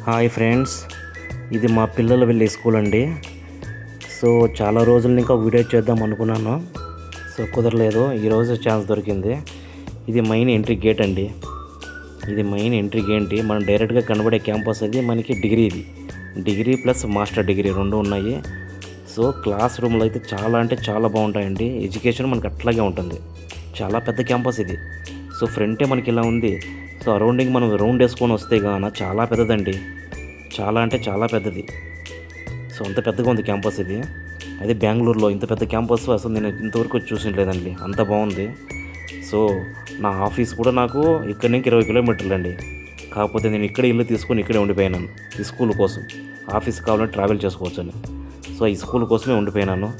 Hi friends, ఇది మా పిల్లలు వెళ్ళే స్కూల్ అండి. సో చాలా రోజులు ఇంకా వీడియో చేద్దాం అనుకున్నాను. సో కుదరలేదు, ఈరోజు ఛాన్స్ దొరికింది. ఇది మెయిన్ ఎంట్రీ గేట్ అండి. ఇది మెయిన్ ఎంట్రీ గేట్. మనం డైరెక్ట్గా కనబడే క్యాంపస్ అది మనకి డిగ్రీ ప్లస్ మాస్టర్ డిగ్రీ రెండు ఉన్నాయి. సో క్లాస్ రూమ్లో అయితే చాలా అంటే చాలా బాగుంటాయండి. ఎడ్యుకేషన్ మనకి అట్లాగే ఉంటుంది. చాలా పెద్ద క్యాంపస్ ఇది. సో ఫ్రంటే మనకి ఇలా ఉంది. సో అరౌండింగ్ మనం రౌండ్ వేసుకొని వస్తే గాన చాలా పెద్దదండి. చాలా అంటే చాలా పెద్దది. సో అంత పెద్దగా ఉంది క్యాంపస్ ఇది. అదే బెంగళూరులో ఇంత పెద్ద క్యాంపస్ అసలు నేను ఇంతవరకు చూసినట్లేదండి. అంత బాగుంది. సో నా ఆఫీస్ కూడా నాకు ఇక్కడి నుంచి 20 కిలోమీటర్లు అండి. కాకపోతే నేను ఇక్కడే ఇల్లు తీసుకొని ఇక్కడే ఉండిపోయినాను ఈ స్కూల్ కోసం. ఆఫీస్ కావాలంటే ట్రావెల్ చేసుకోవచ్చు అని. సో ఈ స్కూల్ కోసమే ఉండిపోయినాను.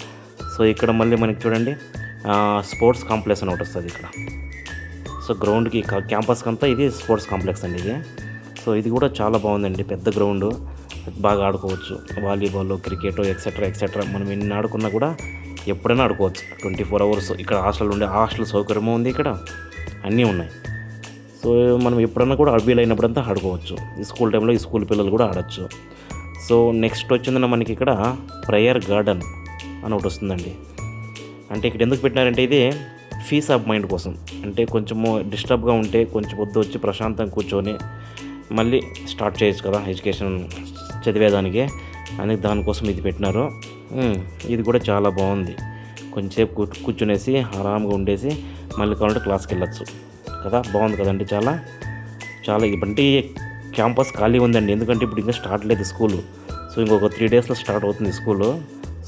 సో ఇక్కడ మళ్ళీ మనకి చూడండి స్పోర్ట్స్ కాంప్లెక్స్ అని ఒకటి వస్తుంది ఇక్కడ. సో గ్రౌండ్కి క్యాంపస్కి అంతా ఇది స్పోర్ట్స్ కాంప్లెక్స్ అండి ఇది. సో ఇది కూడా చాలా బాగుందండి. పెద్ద గ్రౌండ్, బాగా ఆడుకోవచ్చు. వాలీబాల్, క్రికెట్ ఎక్సెట్రా మనం ఎన్ని ఆడుకున్నా కూడా ఎప్పుడైనా ఆడుకోవచ్చు 24 అవర్స్. ఇక్కడ హాస్టల్ సౌకర్యము ఉంది. ఇక్కడ అన్నీ ఉన్నాయి. సో మనం ఎప్పుడన్నా కూడా వీలైనప్పుడంతా ఆడుకోవచ్చు. ఈ స్కూల్ టైంలో ఈ స్కూల్ పిల్లలు కూడా ఆడచ్చు. సో నెక్స్ట్ వచ్చిందన్న మనకి ఇక్కడ ప్రేయర్ గార్డెన్ అని ఒకటి వస్తుందండి. అంటే ఇక్కడ ఎందుకు పెట్టినారంటే ఇది పీస్ ఆఫ్ మైండ్ కోసం. అంటే కొంచెము డిస్టర్బ్గా ఉంటే కొంచెం పొద్దు వచ్చి ప్రశాంతంగా కూర్చొని మళ్ళీ స్టార్ట్ చేయొచ్చు కదా ఎడ్యుకేషన్ చదివేదానికి. అందుకే దానికోసం ఇది పెట్టినారు. ఇది కూడా చాలా బాగుంది. కొంచెంసేపు కూర్చునేసి ఆరాంగా ఉండేసి మళ్ళీ కావాలంటే క్లాస్కి వెళ్ళచ్చు కదా. బాగుంది కదండి. చాలా ఇప్పటి క్యాంపస్ ఖాళీ ఉందండి. ఎందుకంటే ఇప్పుడు ఇంకా స్టార్ట్ లేదు స్కూలు. సో ఇంకొక 3 డేస్లో స్టార్ట్ అవుతుంది స్కూలు.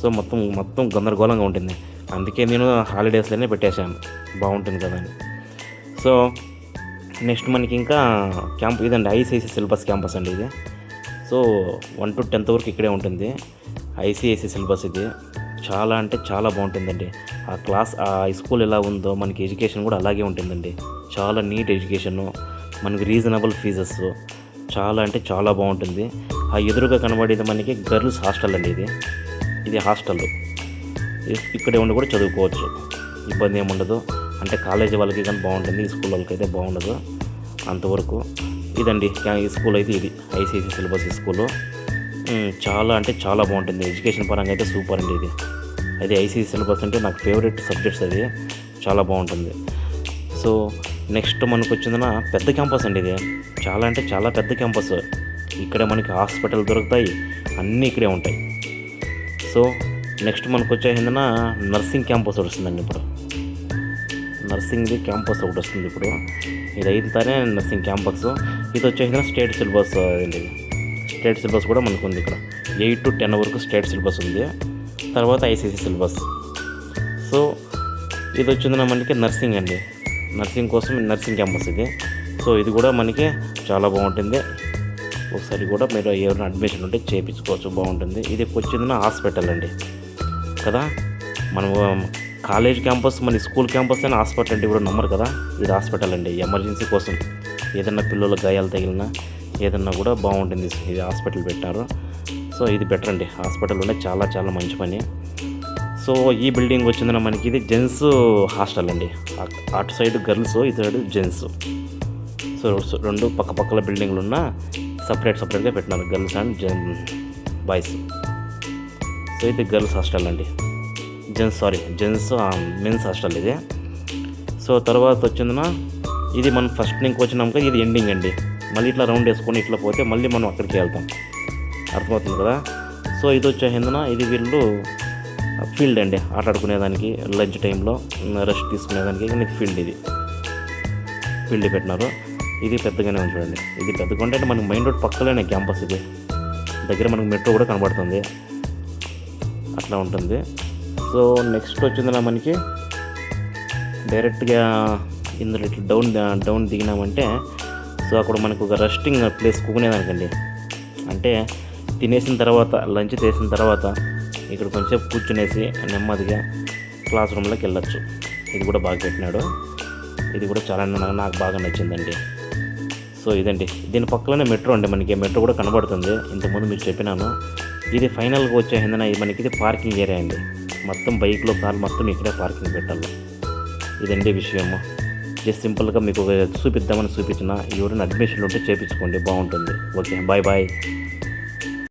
సో మొత్తం గందరగోళంగా ఉంటుంది. అందుకే నేను హాలిడేస్లోనే పెట్టేశాను, బాగుంటుంది కదా అని. సో నెక్స్ట్ మనకి ఇంకా ఇదండి ఐసిఐసి సిలబస్ క్యాంపస్ అండి ఇది. సో 1 to 10th వరకు ఇక్కడే ఉంటుంది. ఐసిఐసి సిలబస్ ఇది. చాలా అంటే చాలా బాగుంటుందండి. ఆ స్కూల్ ఎలా ఉందో మనకి ఎడ్యుకేషన్ కూడా అలాగే ఉంటుందండి. చాలా నీట్ ఎడ్యుకేషను, మనకి రీజనబుల్ ఫీజెస్, చాలా అంటే చాలా బాగుంటుంది. ఆ ఎదురుగా కనబడేది మనకి గర్ల్స్ హాస్టల్ అండి. ఇది హాస్టల్. ఇక్కడే ఉండి కూడా చదువుకోవచ్చు, ఇబ్బంది ఏమి ఉండదు. అంటే కాలేజీ వాళ్ళకి కానీ బాగుంటుంది, ఈ స్కూల్ వాళ్ళకి అయితే బాగుండదు అంతవరకు. ఇదండి ఈ స్కూల్ అయితే. ఇది ఐసిఐసి సిలబస్ ఈ స్కూలు. చాలా అంటే చాలా బాగుంటుంది. ఎడ్యుకేషన్ పరంగా అయితే సూపర్ అండి. అది ఐసిఐసి సిలబస్ అంటే నాకు ఫేవరెట్ సబ్జెక్ట్స్ అది. చాలా బాగుంటుంది. సో నెక్స్ట్ మనకు వచ్చిందన పెద్ద క్యాంపస్ అండి ఇది. చాలా అంటే చాలా పెద్ద క్యాంపస్. ఇక్కడే మనకి హాస్పిటల్ దొరుకుతాయి, అన్నీ ఇక్కడే ఉంటాయి. సో నెక్స్ట్ మనకు వచ్చేసిందన నర్సింగ్ క్యాంపస్ వస్తుందండి. ఇప్పుడు నర్సింగ్ది క్యాంపస్ ఒకటి వస్తుంది. ఇప్పుడు ఇది అయితేనే నర్సింగ్ క్యాంపస్. ఇది వచ్చేసిందన స్టేట్ సిలబస్ అండి. స్టేట్ సిలబస్ కూడా మనకు ఉంది ఇక్కడ. 8 to 10 వరకు స్టేట్ సిలబస్ ఉంది. తర్వాత ఐసిఐసి సిలబస్. సో ఇది వచ్చిందన మనకి నర్సింగ్ అండి. నర్సింగ్ కోసం నర్సింగ్ క్యాంపస్ ఇది. సో ఇది కూడా మనకి చాలా బాగుంటుంది. ఒకసారి కూడా మీరు ఎవరైనా అడ్మిషన్ ఉంటే చేయించుకోవచ్చు, బాగుంటుంది. ఇది వచ్చిందిన హాస్పిటల్ అండి కదా. మనము కాలేజ్ క్యాంపస్, మన స్కూల్ క్యాంపస్ అని హాస్పిటల్ అంటే ఇప్పుడు నమ్మరు కదా. ఇది హాస్పిటల్ అండి. ఎమర్జెన్సీ కోసం ఏదన్నా పిల్లల గాయాలు తగిలినా ఏదన్నా కూడా బాగుంటుంది. ఇది హాస్పిటల్ పెట్టారు. సో ఇది బెటర్ అండి. హాస్పిటల్ ఉంటే చాలా చాలా మంచి పని. సో ఈ బిల్డింగ్ వచ్చిందన్న మనకి ఇది జెంట్స్ హాస్టల్ అండి. అటు సైడ్ గర్ల్స్, ఈ సైడ్ జెంట్స్. సో రెండు పక్కల బిల్డింగ్లు ఉన్న సపరేట్గా పెట్టినారు, గర్ల్స్ అండ్ బాయ్స్. సో ఇది గర్ల్స్ హాస్టల్ అండి. జెంట్స్ మెన్స్ హాస్టల్ ఇది. సో తర్వాత వచ్చిందన ఇది మనం ఫస్ట్ నుంచి వచ్చినాక ఇది ఎండింగ్ అండి. మళ్ళీ ఇట్లా రౌండ్ వేసుకొని ఇట్లా పోతే మళ్ళీ మనం అక్కడికి వెళ్తాం. అర్థమవుతుంది కదా. సో ఇది వచ్చేసిందన ఇది వీళ్ళు ఫీల్డ్ అండి, ఆడుకునేదానికి లంచ్ టైంలో రెస్ట్ తీసుకునేదానికి. కానీ ఫీల్డ్ పెట్టినారు. ఇది పెద్దగానే ఉంది చూడండి. ఇది పెద్దగా అంటే మనకి మెయిన్ రోడ్ పక్కలోనే క్యాంపస్. ఇది దగ్గర మనకు మెట్రో కూడా కనబడుతుంది, అట్లా ఉంటుంది. సో నెక్స్ట్ వచ్చిందన్న మనకి డైరెక్ట్గా ఇందులో ఇట్లా డౌన్ దిగినామంటే సో అక్కడ మనకు ఒక రెస్టింగ్ ప్లేస్ కూకునేదానికండి. అంటే తినేసిన తర్వాత, లంచ్ చేసిన తర్వాత ఇక్కడ కొంచెం కూర్చునేసి నెమ్మదిగా క్లాస్ రూమ్లోకి వెళ్ళచ్చు. ఇది కూడా బాగా పెట్టినాడు. ఇది కూడా చాలా నాకు బాగా నచ్చిందండి. సో ఇదండి. దీని పక్కలోనే మెట్రో అండి. మనకి మెట్రో కూడా కనబడుతుంది. ఇంతకుముందు మీకు చెప్పినాను. ఇది ఫైనల్గా వచ్చేసిందన మనకి ఇది పార్కింగ్ ఏరియా అండి. మొత్తం బైక్లో కార్లు మొత్తం ఇక్కడే పార్కింగ్ పెట్టాలి. ఇదండి విషయము. జస్ట్ సింపుల్గా మీకు చూపిద్దామని చూపించిన ఎవరైనా అడ్మిషన్లు ఉంటే చేపించుకోండి, బాగుంటుంది. Okay, bye bye.